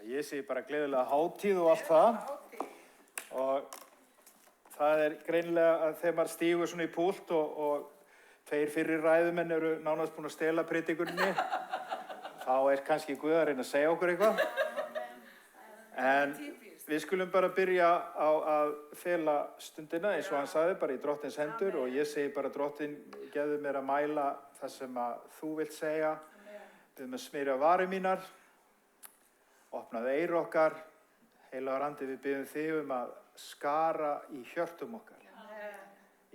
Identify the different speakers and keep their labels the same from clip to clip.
Speaker 1: Ég segi bara gleðilega hátíð og allt það. Og það greinilega að þegar maður stígur svona í púlt og tveir fyrri ræðumenn eru nánast búin að stela predikuninni, þá kannski Guð að reyna að segja okkur eitthvað. En við skulum bara byrja á að fela stundina, eins og hann sagði, bara í Drottins hendur, og ég segi bara Drottin, gefðu mér að mæla það sem að þú vilt segja. Við að smyrja varir mínar, opnaðu eyru okkar, heilagur andi, við biðjum þig að skara í hjörtum okkar.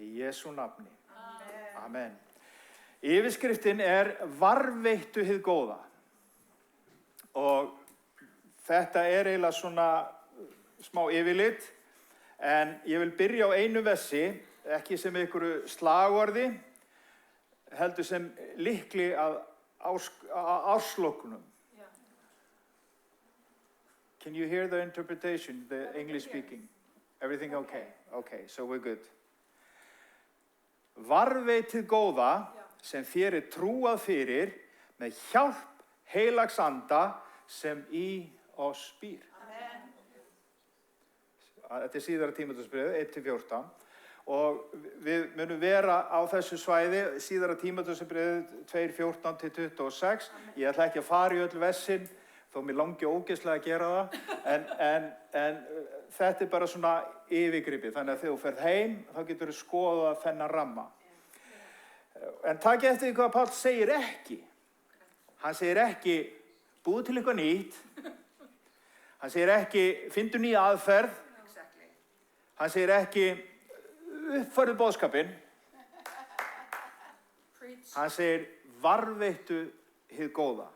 Speaker 1: Í Jesú nafni. Amen. Yfirskriftin varðveittu hið góða. Og þetta eiginlega svona smá yfirlit, en ég vil byrja á einu versi, ekki sem einhverju slagorði, heldur sem lykli að árslokunum. Can you hear the interpretation, the English speaking? Everything okay? Okay, so we're good. Varðveitið góða sem þér trúað fyrir með hjálp heilags anda sem í oss býr. Þetta síðara Tímóteusbréfið 1-14. Og við munum vera á þessu svæði, síðara Tímóteusbréfið 2:14-26. Ég ætla ekki að fara í öll versin, þó mér langi ógeðslega að gera það, en þetta bara svona yfirgripið, þannig að þegar þú ferð heim, þá getur þú skoðað þennan ramma. En takk eftir hvað Páll segir ekki. Hann segir ekki, búðu til eitthvað nýtt. Hann segir ekki, fyndu nýja aðferð. Hann segir ekki, uppfærðu boðskapinn. Hann segir, varðveittu hið góða.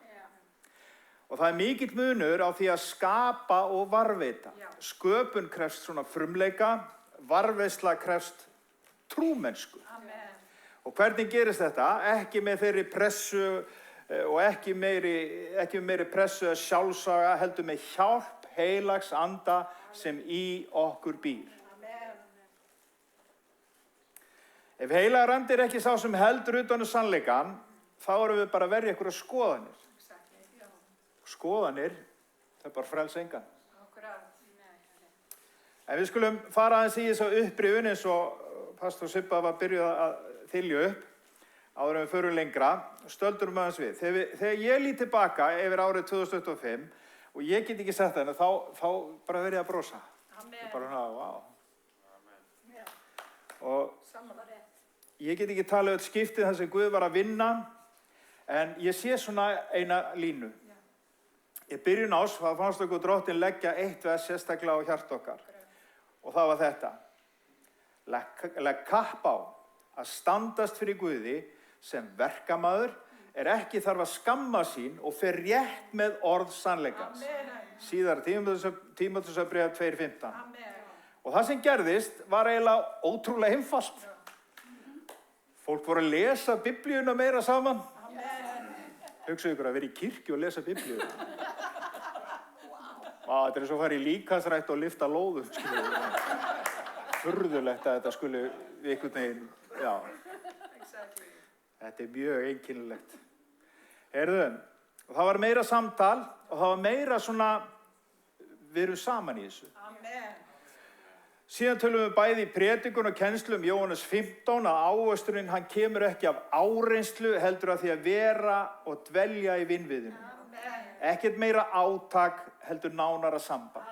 Speaker 1: Og það mikill munur á því að skapa og varðveita. Sköpun krefst svona frumleika, varðveisla krefst trúmennsku. Og hvernig gerist þetta? Ekki með þeirri pressu og ekki meiri pressu að sjálfsaga, heldur með hjálp heilags anda sem í okkur býr. Ef heilagur andi ekki sá sem heldur utan sannleikann, þá erum við bara að verja einhverjar skoðanir. Skoðanir, það bara frelsa engan. En við skulum fara aðeins í þessu upprifun eins og pastor Sibba var byrjuð að þylja upp áður en við förum lengra. Stöldurum aðeins við. Þegar ég lít tilbaka yfir árið 2025 og ég get ekki sett það, þá bara verið að brosa. Amen. Bara svona, wow. Og ég get ekki talað öll skiptið þar sem Guð var að vinna, en ég sé svona eina línu. Í byrjun árs fannst okkur Drottinn leggja eitt vers sérstaklega á hjart okkar. Og það var þetta. Legg kapp á að standast fyrir Guði sem verkamaður ekki þarf að skamma sín og fer rétt með orð sannleikans. Síðara Tímóteusbréf 2:15. Og það sem gerðist var eiginlega ótrúlega einfalt. Fólk voru að lesa Biblíuna meira saman. Hugsaðu ykkur að vera í kirkju og lesa Biblíuna. Þetta eins og að fara í líkamsrækt og lyfta lóðum. Furðulegt að þetta skuli einhvern veginn, já. Þetta mjög einkennilegt. Heyrðu, og það var meira samtal og það var meira svona, við erum saman í þessu. Síðan tölum við bæði í predikun og kennslu Jóhannes 15 að ávöxturinn, hann kemur ekki af áreynslu, heldur að því að vera og dvelja í vinviðinu. Ekkert meira átak, heldur nánara samband.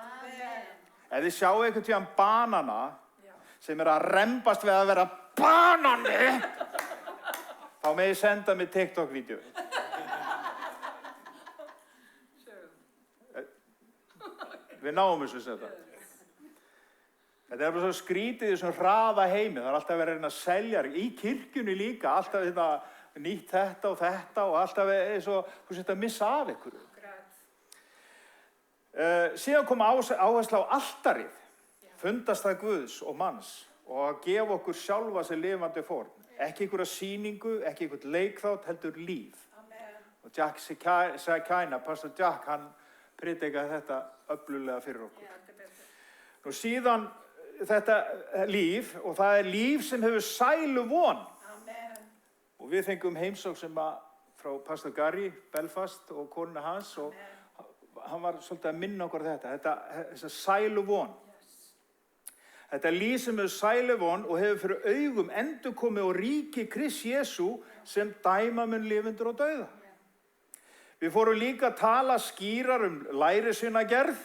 Speaker 1: Ef þið sjáu einhvern tíðan banana sem að rembast við að vera banani, þá með ég senda mig TikTok-vídeó. Við náum þessu sem þetta. Þetta bara svo skrítið í þessum hraða heimi. Það alltaf verið að reyna að selja í kirkjunni líka. Alltaf nýtt þetta og alltaf eins og þú sett að missa af einhverju. Síðan kom áhersla á altarið, fundastað Guðs og manns og að gefa okkur sjálfa sem lifandi form. Ekki einhverja sýningu, ekki einhvern leikþátt, heldur líf. Og Jack Sakina, pastor Jack, hann predikaði þetta öflulega fyrir okkur. Og síðan þetta líf, og það líf sem hefur sælu von. Og við fengum heimsókn sem frá pastor Gary Belfast og konuna hans og var svolítið að minna okkur þessa sælu von. Þetta lýsir með sælu von og hefur fyrir augum endurkomið á ríki Krists Jesú sem dæma mun lifendur og dauða. Við fórum líka að tala skýrar lærisveinagerð.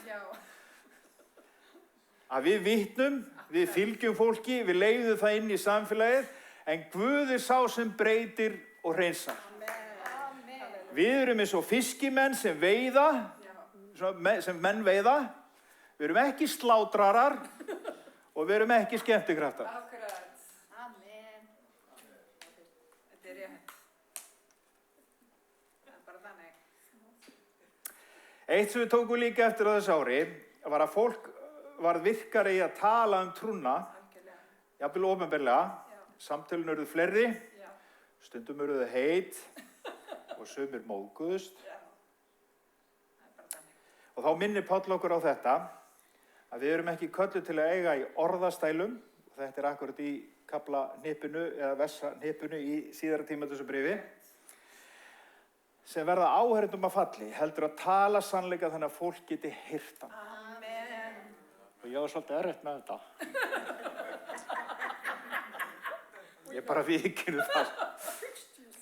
Speaker 1: Að við vitnum, við fylgjum fólki, við leiðum það inn í samfélagið, en Guð sá sem breytir og hreinsar. Við erum eins og fiskimenn sem veiða, sem menn veiða. Við erum ekki slátrarar og við erum ekki skemmtikraftar.
Speaker 2: Akkurat. Amen. Þetta rétt. Það bara þannig.
Speaker 1: Eitt sem við tókum líka eftir á þessu ári var að fólk var virkari í að tala trúna, jafnvel opinberlega. Samtölin urðu fleiri, stundum urðu heit og sumir móðguðust. Og þá minnir Páll okkur á þetta, að við erum ekki kölluð til að eiga í orðastælum, og þetta akkurat í kaflahnippinu eða versahnippinu í síðara Tímóteusarbréfi, sem verða áheyrendum að falli, heldur að tala sannleika þannig að fólk geti heyrt hann.
Speaker 2: Amen.
Speaker 1: Og ég var svolítið erfitt með þetta. Ég bara viðurkenni það.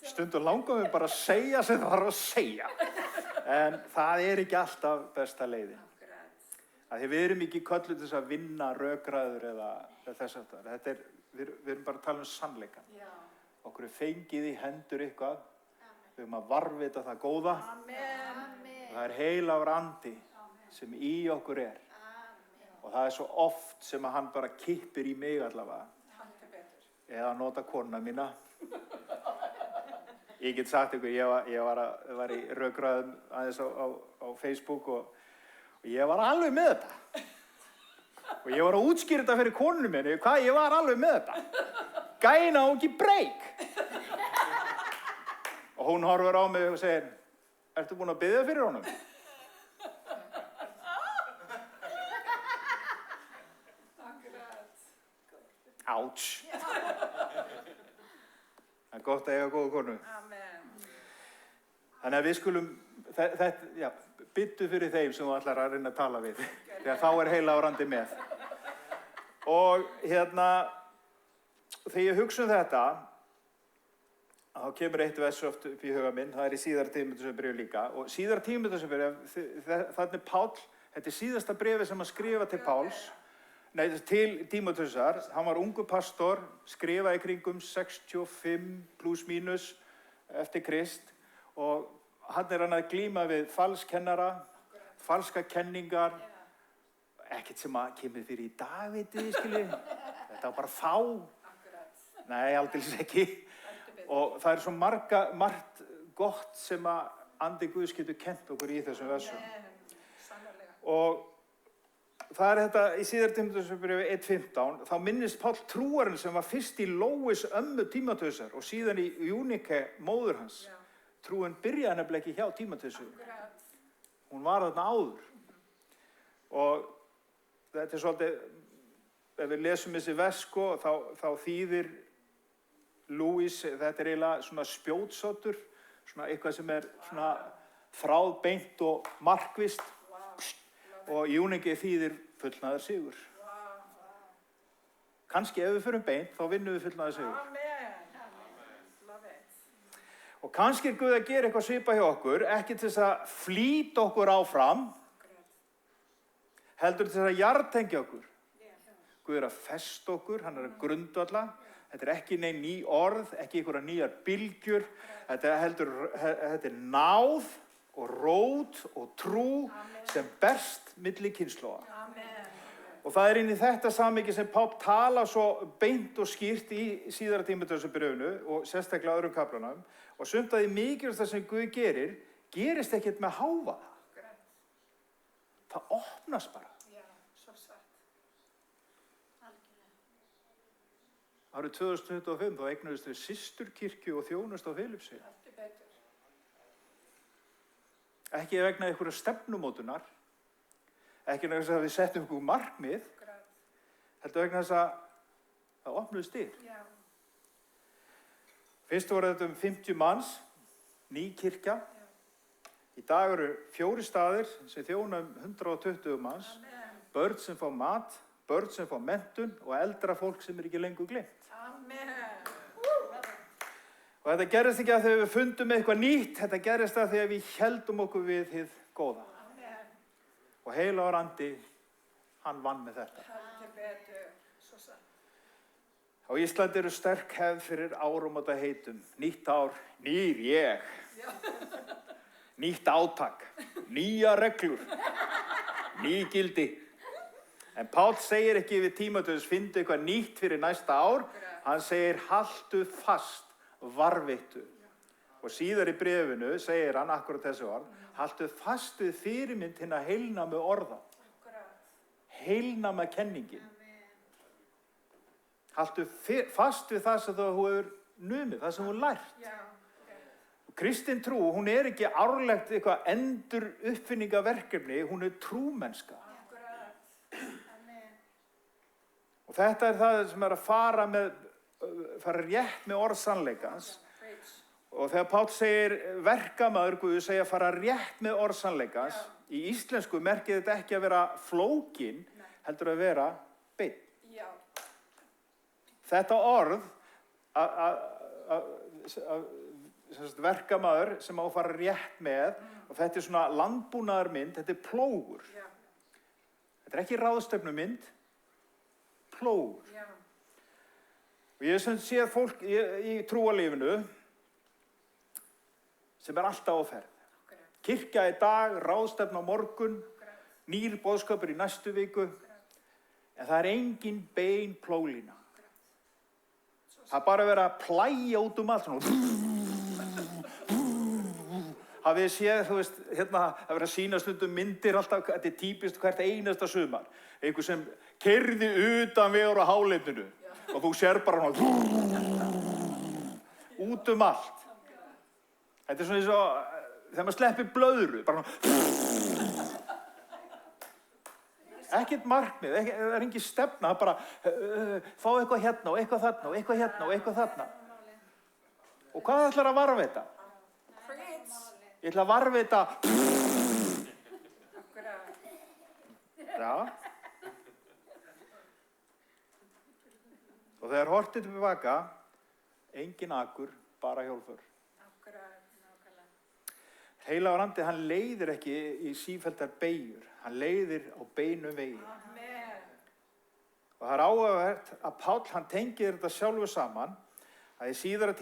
Speaker 1: Stundum langar við bara að segja sem það þarf að segja. En það ekki alltaf besta leiðin. Því við erum ekki kölluð til þess að vinna rökræður eða þess aftar. Við erum bara að tala sannleikann. Okkur fengið í hendur eitthvað. Við erum að varðveita það góða.
Speaker 2: Amen.
Speaker 1: Og það heilagur andi sem í okkur Og það svo oft sem að hann bara kippir í mig allavega. Eða nota konuna mína. Ég get sagt ykkur, ég var í rökræðum aðeins á Facebook og ég var alveg með þetta. Og ég var að útskýra þetta fyrir konunum minni, hvað ég var alveg með þetta. Gæna hún ekki breyk. Og hún horfir á mig og segir, ertu búin að biðja fyrir honum? Áts. Það gott að eiga góða konu.
Speaker 2: Amen.
Speaker 1: Þannig að við skulum, byttu fyrir þeim sem þú ætlar að reyna að tala við. Þegar þá heilagur andi með. Og þegar ég hugsa þetta, þá kemur eitt vers oft upp í huga minn, það í síðara Tímóteusarbréfi líka. Og síðara Tímóteusarbréfi, þannig Páll, þetta síðasta bréfi sem hann skrifa til Páls, til Tímóteusar, hann var ungur pastor, skrifaði kringum 65 plus mínus eftir Krist og hann hann að glíma við falskennara, falska kenningar, ekkert sem að kemur fyrir í dag, skiljið, þetta var bara fá. Nei, aldeilis ekki. Og það svo margt gott sem að andi Guðs getur kennt okkur í þessum versum. Og það þetta í síðara Tímóteusarbréfi 1:15, þá minnist Páll trúarinn sem var fyrst í Lóis ömmu Tímóteusar og síðan í Júnike móður hans. Trúin byrjaði nefnilega ekki hjá Tímóteusi. Hún var þarna áður. Og þetta svolítið, ef við lesum þessi vers, þá þýðir Lúis, þetta eiginlega svona spjótsoddur, svona eitthvað sem svona þráðbeint og markvisst. Og Júnike þýðir fullnaður sigur. Kannski ef við förum beint, þá vinnum við fullnaður sigur. Og kannski Guð að gera eitthvað svipað hjá okkur, ekki til þess að flýta okkur áfram, heldur til þess að jarðtengja okkur. Guð að festa okkur, hann að grundvalla. Þetta ekki nein ný orð, ekki einhverjar nýjar bylgjur. Þetta náð og rót og trú sem berst milli kynslóða. Og það inn í þetta samhengi sem Páll talar svo beint og skýrt í síðara Tímóteusarbréfinu og sérstaklega öðrum kaflanum. Og sumt að því mikilvægt það sem Guð gerir, gerist ekkert með hávaða. Það opnast bara. Árið 2025 þá eignuðust við systurkirkju og þjónustu á Filippsey. Ekki vegna einhverja stefnumótunar, ekki vegna þess að við settum einhver markmið, heldur vegna þess að það opnuðust dyr. Fyrst voru þetta 50 manns, ný kirkja, Í dag eru 4 staðir sem þjóna 120 manns,
Speaker 2: Amen.
Speaker 1: börn sem fá mat, börn sem fá menntun og eldra fólk sem ekki lengur gleymt.
Speaker 2: Amen.
Speaker 1: Og þetta gerist ekki að þegar við fundum eitthvað nýtt, þetta gerist að þegar við heldum okkur við hið góða.
Speaker 2: Amen.
Speaker 1: Og heilagur andi, hann vann með þetta.
Speaker 2: Heldur betur. Svo satt.
Speaker 1: Á Íslandi eru sterk hefð fyrir áramóta heitum. Nýtt ár, nýr ég. Nýtt átak, nýja reglur, ný gildi. En Páll segir ekki við Tímóteus, findu eitthvað nýtt fyrir næsta ár. Hann segir, haltu fast, varðveittu. Og síðar í bréfinu segir hann akkurat þessu orð, haltu fast við fyrirmynd hinna heilnæmu orða. Heilnæma kenningin. Haltu fast við það sem þú hefur numið, það sem þú lært.
Speaker 2: Já.
Speaker 1: Kristin trú, hún er ekki árlegt eitthvað endur uppfinningaverkefni, hún er trúmennska. Og þetta er það sem er að fara rétt með orð sannleikans. Og þegar Páll segir verkamaður, Guð segir að fara rétt með orð sannleikans, í íslensku merkir þetta ekki að vera flókin, heldur að vera beinn.
Speaker 2: Já.
Speaker 1: Þetta orð, verkamaður sem á að fara rétt með, og þetta er svona landbúnaðarmynd, þetta er plógur.
Speaker 2: Já.
Speaker 1: Þetta er ekki ráðstefnumynd, plógur.
Speaker 2: Já.
Speaker 1: Og ég sem séð fólk í trúarlífinu sem er alltaf á ferð. Kirkja í dag, ráðstefna á morgun, nýr boðskapur í næstu viku, en það er engin bein plóglína. Það er bara verið að plæja út allt svona. Hafið þið séð, þú veist, hérna, það verið að sýna stundum myndir alltaf, þetta er típist hvert einasta sumar. Einhver sem keyrði utan vegar á hálendinu og þú sér bara svona út allt. Þetta er svona eins og þegar maður sleppir blöðru, bara svona ekkert markmið, það er engin stefna, bara fá eitthvað hérna og eitthvað þarna og eitthvað hérna og eitthvað þarna. Og hvað ætlar að varðveita? Ég ætla að varðveita. Já. Og þegar hortið tilbaka, engin akur, bara hjólför. Heilagur andi, hann leiðir ekki í sífelldar beygjur. Hann leiðir á beinum vegi. Og það er áhugavert að Páll, hann tengir þetta sjálfu saman, að í síðara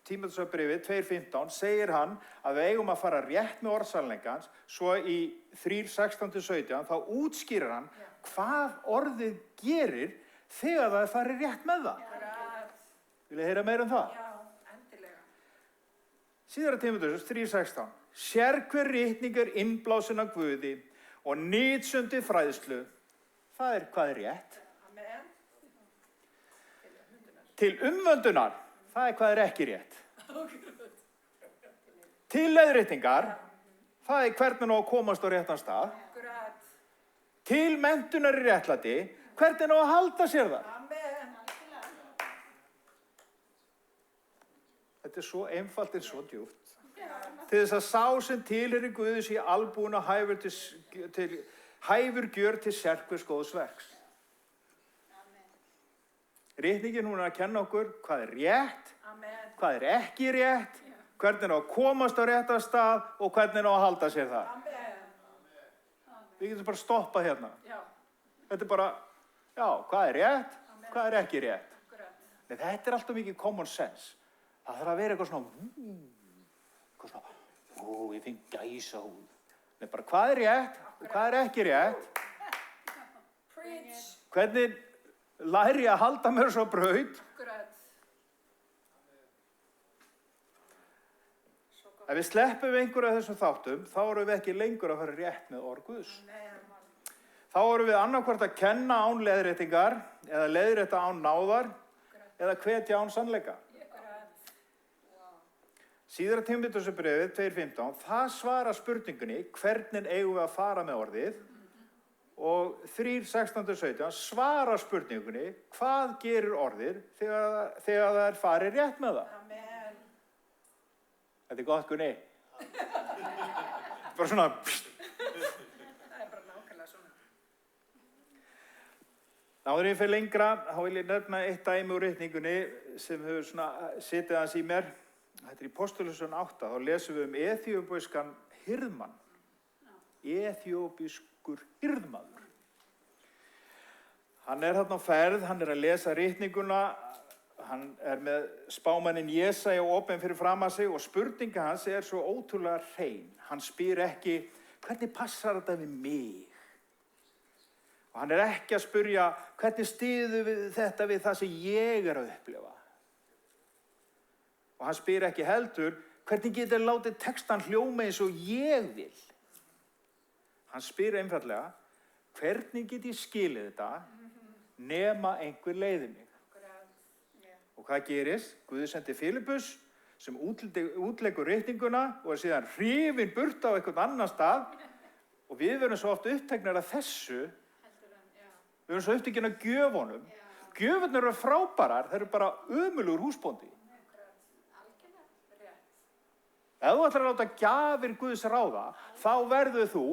Speaker 1: Tímóteusarbréfi 2:15 segir hann að við eigum að fara rétt með orðsannleikans, svo í 3:16-17 þá útskýrir hann hvað orðið gerir þegar það er farið rétt með það. Vil ég heyra meira um það?
Speaker 2: Já, endilega.
Speaker 1: Síðara Tímóteus 3:16. Sérhver ritning er innblásin af Guði og nytsundi fræðslu. Það er hvað er rétt.
Speaker 2: Amen.
Speaker 1: Til umvöndunar. Það er hvað er ekki rétt. Til leiðréttingar, það er hvernig á að komast á réttan stað. Til menntunar í réttlæti, hvernig á að halda sér það.
Speaker 2: Amen.
Speaker 1: Þetta er svo einfalt en svo djúpt. Til þess að sá sem tilheyrir Guði sé albúinn og hæfur gjör til sérhvers góðs verks. Ritningin hún er að kenna okkur hvað er rétt,
Speaker 2: Amen.
Speaker 1: hvað er ekki rétt, hvernig á að komast á réttan stað og hvernig á að halda sér það.
Speaker 2: Amen.
Speaker 1: Við getum bara stoppað hérna.
Speaker 2: Já.
Speaker 1: Þetta er bara, já, hvað er rétt, hvað er ekki rétt.
Speaker 2: Akkurat.
Speaker 1: Nei, þetta er alltaf mikið common sense. Það þarf að vera eitthvað svona, ég finn gæsahúð. Nei, bara hvað er rétt og hvað er ekki rétt.
Speaker 2: Preach.
Speaker 1: Hvernig læri ég að halda mér svo braut.
Speaker 2: Akkurat.
Speaker 1: Ef við sleppum einhverju af þessum þáttum, þá erum við ekki lengur að fara rétt með orð Guðs. Þá erum við annarkvort að kenna án leiðréttingar, eða leiðrétta án náðar, eða hvetja án sannleika. Síðara Tímóteusarbréfið 2:15, það svarar spurningunni hvernig eigum við að fara með orðið, og 3:16-17 svarar spurningunni hvað gerir orðið þegar það er farið rétt með það.
Speaker 2: Amen.
Speaker 1: Þetta er gott, Gunni. Bara svona,
Speaker 2: Það er bara nákvæmlega svona.
Speaker 1: áður en ég fer lengra, þá vil ég nefna eitt dæmi úr ritningunni sem hefur svona sitið aðeins í mér. Þetta er í Postulusson 8, þá lesum við eþíópískan hirðmann. Eþíópískur hirðmaður. Hann er þarna á ferð, hann er að lesa ritninguna, hann er með spámannin Jesaja opinn fyrir framan sig og spurninga hans er svo ótrúlega hrein. Hann spyr ekki, hvernig passar þetta við mig? Og hann er ekki að spyrja, hvernig styður þetta við það sem ég er að upplifa? Og hann spyr ekki heldur, hvernig getur látið textan hljóma eins og ég vil? Hann spyr einfallega, hvernig get ég skilið þetta nema einhver leiði mig? Og hvað gerist? Guð sendi Filippus sem útleggur ritninguna og er síðan hrifinn burt á einhvern annan stað og við verðum svo oft uppteknar af þessu. Við verðum svo uppteknar af gjöfunum. Gjöfurnar eru frábærar, þeir eru bara ömurlegur húsbóndi. Ef þú ætlar að láta gjafir Guðs ráða, þá verður þú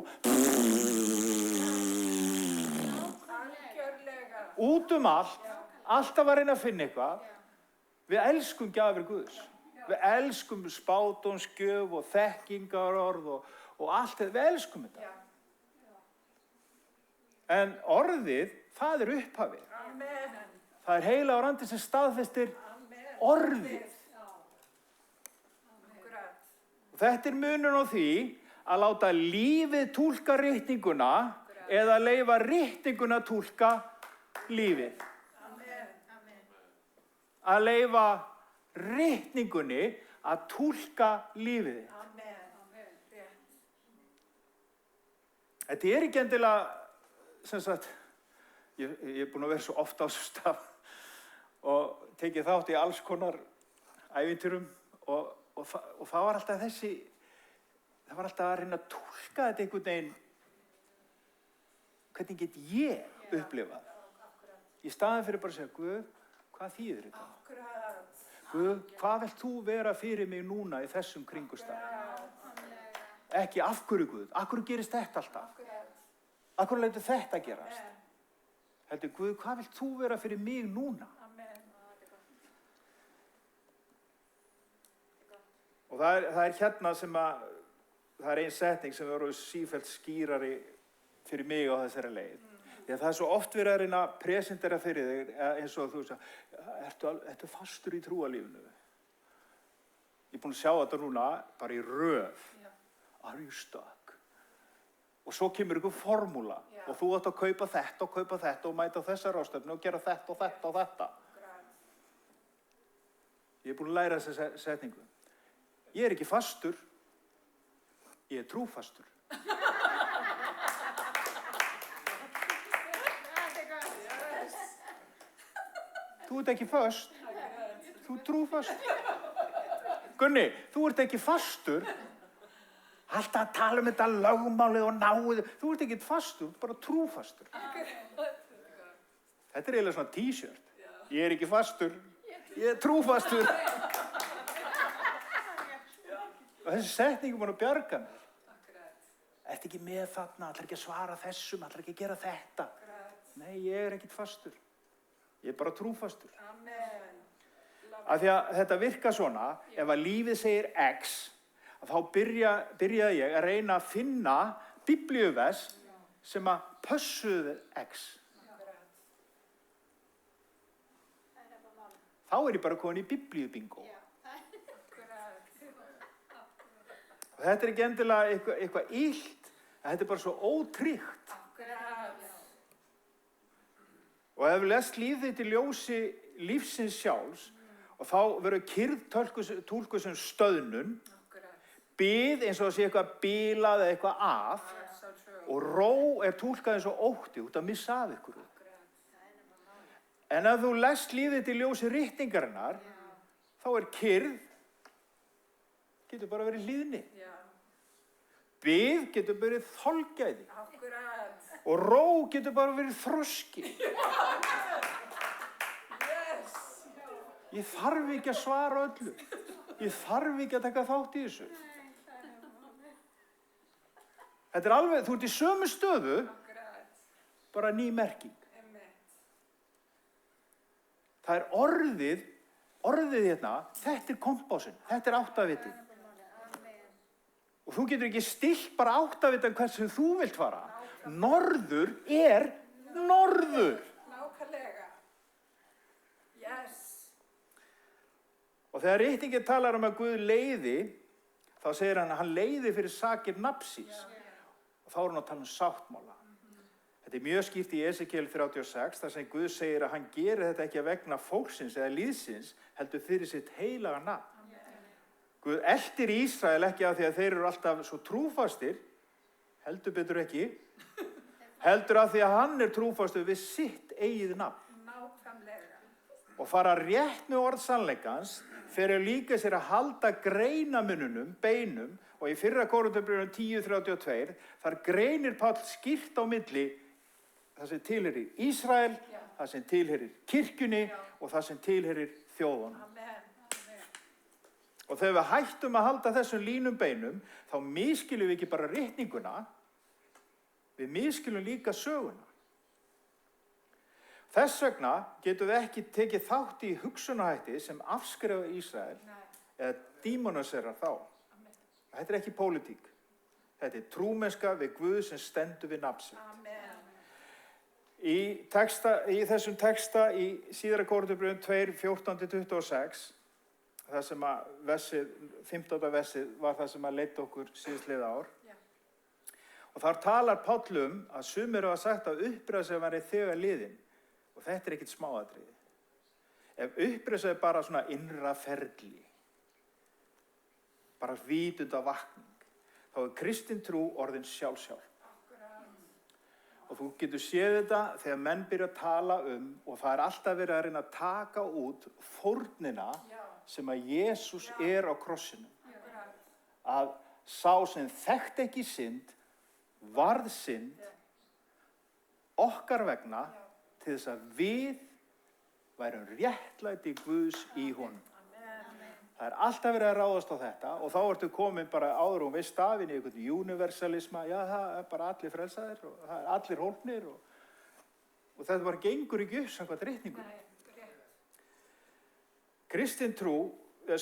Speaker 1: út allt, alltaf að reyna að finna eitthvað. Við elskum gjafir Guðs. Við elskum spádómsgjöf og þekkingarorð og allt þetta. Við elskum þetta. En orðið, það er upphafið.
Speaker 2: Amen.
Speaker 1: Það er heilagur andi sem staðfestir orðið. Og þetta er munurinn á því að láta lífið túlka ritninguna eða leyfa ritninguna túlka lífið. Að leyfa ritningunni að túlka lífið. Þetta er ekki endilega, sem sagt, ég er búinn að vera svo oft á þessu stað og tekið þátt í alls konar ævintýrum og það var alltaf það var alltaf að reyna að túlka þetta einhvern veginn, hvernig get ég upplifað? Í staðinn fyrir bara að segja, Guð, hvað þýðir þetta? Guð, hvað vilt þú vera fyrir mig núna í þessum kringustæðum? Ekki af hverju Guð, af hverju gerist þetta alltaf? Af hverju lætur þetta gerast? Heldur Guð, hvað vilt þú vera fyrir mig núna? Og það er hérna sem það er ein setning sem verður sífellt skýrari fyrir mig á þessari leið. Því að það er svo oft verið að reyna að presentera fyrir þig eins og þú veist, ertu fastur í trúarlífinu? Ég er búinn að sjá þetta núna bara í röð. Are you stuck? Og svo kemur ykkur formúla og þú átt að kaupa þetta og mæta á þessa ráðstefnu og gera þetta og þetta og þetta. Ég er búinn að læra þessa setningu. Ég er ekki fastur, ég er trúfastur. Þú ert ekki föst, þú ert trúfastur. Gunni, þú ert ekki fastur, alltaf að tala um þetta lögmálið og náið. Þú ert ekki fastur, þú ert bara trúfastur. Þetta er eiginlega svona t-shirt. Ég er ekki fastur, ég er trúfastur. Og þessi setning er búin að bjarga mér. Ertu ekki með þarna, ætlar ekki að svara þessum, ætlar ekki að gera þetta. Nei, ég er ekkert fastur. Ég er bara trúfastur. Af því að þetta virkar svona, ef að lífið segir X, þá byrjaði ég að reyna að finna biblíuvers sem að pössuðu X. Þá er ég bara komin í biblíubingo. Og þetta er ekki endilega eitthvað illt, þetta er bara svo ótryggt. Og ef við lest líf þitt í ljósi lífsins sjálfs, og þá verður kyrrð túlkuð sem stöðnun, bið eins og það sé eitthvað bilað eða eitthvað að, og ró er túlkað eins og ótti út að missa af ykkur. En ef þú lest líf þitt í ljósi ritningarinnar, þá er kyrrð, getur bara verið hlýðni. Bið getur verið þolgæði. Og ró getur bara verið þroski. Ég þarf ekki að svara öllu. Ég þarf ekki að taka þátt í þessu. Þetta er alveg, þú ert í sömu stöðu,
Speaker 2: Akkurat.
Speaker 1: bara ný merking.
Speaker 2: Einmitt.
Speaker 1: Það er orðið hérna, þetta er kompásinn, þetta er áttavitið. Og þú getur ekki stillt bara áttavitan hvert sem þú vilt fara. Norður er norður.
Speaker 2: Nákvæmlega. Yes.
Speaker 1: Og þegar ritningin talar að Guð leiði, þá segir hann leiði fyrir sakir nafnsins. Og þá er hann að tala sáttmála. Þetta er mjög skýrt í Esekiel 36, þar sem Guð segir að hann gerir þetta ekki vegna fólksins eða líðsins, heldur fyrir sitt heilaga nafn. Guð eltir Ísrael ekki af því að þeir eru alltaf svo trúfastir, heldur betur ekki, heldur af því að hann er trúfastur við sitt eigið nafn.
Speaker 2: Nákvæmlega.
Speaker 1: Og fara rétt með orð sannleikans, fyrir líka sér að halda greinamununum, beinum, og í 1. Korintharbréfinu 10:32, þar greinir Páll skýrt á milli það sem tilheyrir Ísrael, það sem tilheyrir kirkjunni og það sem tilheyrir þjóðunum.
Speaker 2: Amen.
Speaker 1: Og þegar við hættum að halda þessum línum beinum, þá misskilum við ekki bara ritninguna, við misskilum líka söguna. Þess vegna getum við ekki tekið þátt í hugsunarhætti sem afskrifa Ísrael eða dímonaserar þá. Þetta er ekki pólitík. Þetta er trúmennska við Guð sem stendur við nafn sitt.
Speaker 2: Amen.
Speaker 1: Í þessum texta í síðara Korintharbréfinu 2:14-26, það sem að 15. versið var það sem að leiddi okkur síðastliðið ár.
Speaker 2: Já.
Speaker 1: Og þar talar Páll að sumir hafa sagt að uppræðsel væri þegar liðin. Og þetta er ekkert smáatriði. Ef uppræðsel er bara svona innra ferli, bara vitundavakning, þá er kristin trú orðin sjálfsjálf. Og þú getur séð þetta þegar menn byrja að tala og það er alltaf verið að reyna að taka út fórnina sem að Jesús er á krossinum. Að sá sem þekkt ekki synd, varð synd okkar vegna til þess að við værum réttlæti Guðs í honum. Það er alltaf verið að ráðast á þetta og þá ertu komin bara áður við stafinn í einhvern universalisma, já það er bara allir frelsaðir og það er allir hólpnir og þetta bara gengur ekki upp samkvæmt ritningunum. Kristin trú,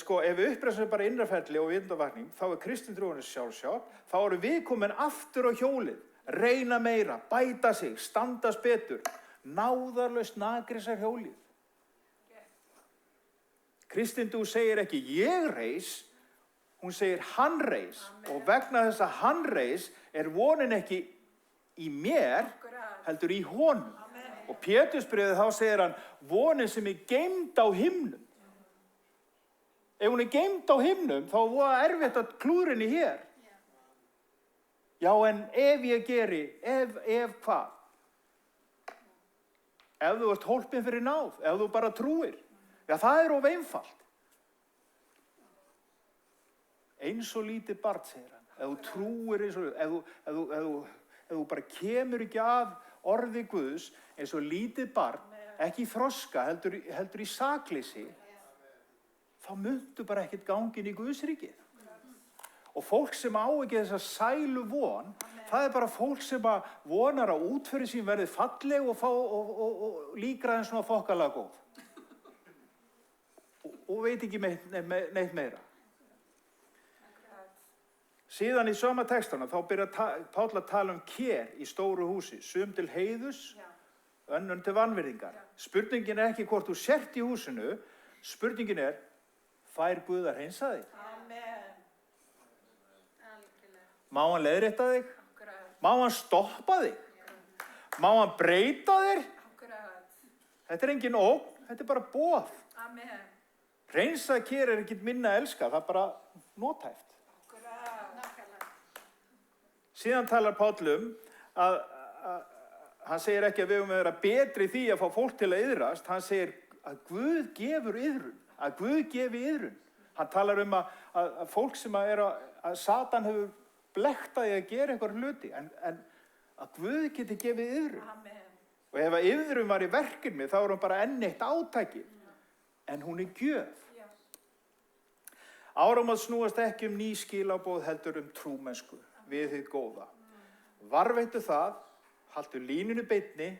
Speaker 1: sko ef við uppræðum bara innraferli og vitundavakning, þá er kristin trú sjálfsjálf, þá erum við komin aftur á hjólið, reyna meira, bæta sig, standast betur, náðarlaust nagrisar hjólið. Kristin trú segir ekki ég reis, hún segir hann reis. Og vegna þess að hann reis er vonin ekki í mér, heldur í honum. Og Pétursbréfið þá segir hann vonin sem er geymd á himnum. Ef hún er geymd á himnum, þá var erfitt að klúðrinni hér. Já, en ef ég geri, ef hvað? Ef þú ert hólpinn fyrir náð, ef þú bara trúir. Já, það er of einfalt. Eins og lítið barn, segir hann. Ef þú trúir eins og, ef þú bara kemur ekki að orði Guðs, eins og lítið barn, ekki í þroska, heldur í sakleysi, þá muntu bara ekkert gangin í Guðsríkið. Og fólk sem á ekki þessa sælu von, það er bara fólk sem vonar að útförin sín verði falleg og líkra en svona þokkalega góð. Og veit ekki neitt meira. Síðan í sama textana þá byrjar Páll að tala ker í stóru húsi, sum til heiðurs, önnur til vanvirðingar. Spurningin er ekki hvort þú sért í húsinu, spurningin er, fær Guð að hreinsa þig?
Speaker 2: Amen.
Speaker 1: Má hann leiðrétta þig? Má hann stoppa þig? Má hann breyta þig? Þetta er engin ógn, þetta er bara boð.
Speaker 2: Amen.
Speaker 1: Hreinsað ker er ekki minna elska, það er bara nothæft. Síðan talar Páll að hann segir ekki að við höfum að vera betri í því að fá fólk til að iðrast, hann segir að Guð gefur iðrun, að Guð gefi iðrun. Hann talar að fólk sem að Satan hefur blektaði að gera einhver hluti, en að Guð geti gefið iðrun.
Speaker 2: Amen.
Speaker 1: Og ef að iðrun var í verkefni, þá er hún bara enn eitt átaki, en hún er gjöf. Áramót snúast ekki ný skilaboð heldur trúmennsku við hið góða. Varveitu það, haltu línunu beinni,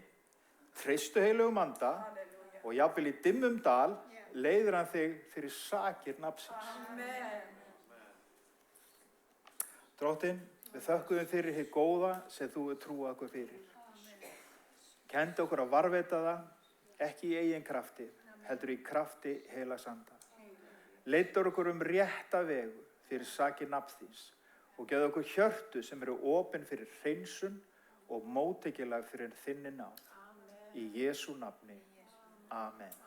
Speaker 1: treystu heilugum anda
Speaker 2: Halleluja.
Speaker 1: og jafnvel í dimmum dal leiðir hann þig fyrir sakir nafnsins.
Speaker 2: Amen.
Speaker 1: Drottinn, við þökkum fyrir hið góða sem þú er trúað okkur fyrir. Kenndi okkur að varveita það, ekki í eigin krafti, heldur í krafti heilags anda. Leiddu okkur rétta vegu fyrir sakir nafns þíns og gefðu okkur hjörtu sem eru opin fyrir hreinsun og móttekjulag fyrir þinni náð. Í Jesú nafni. Amen.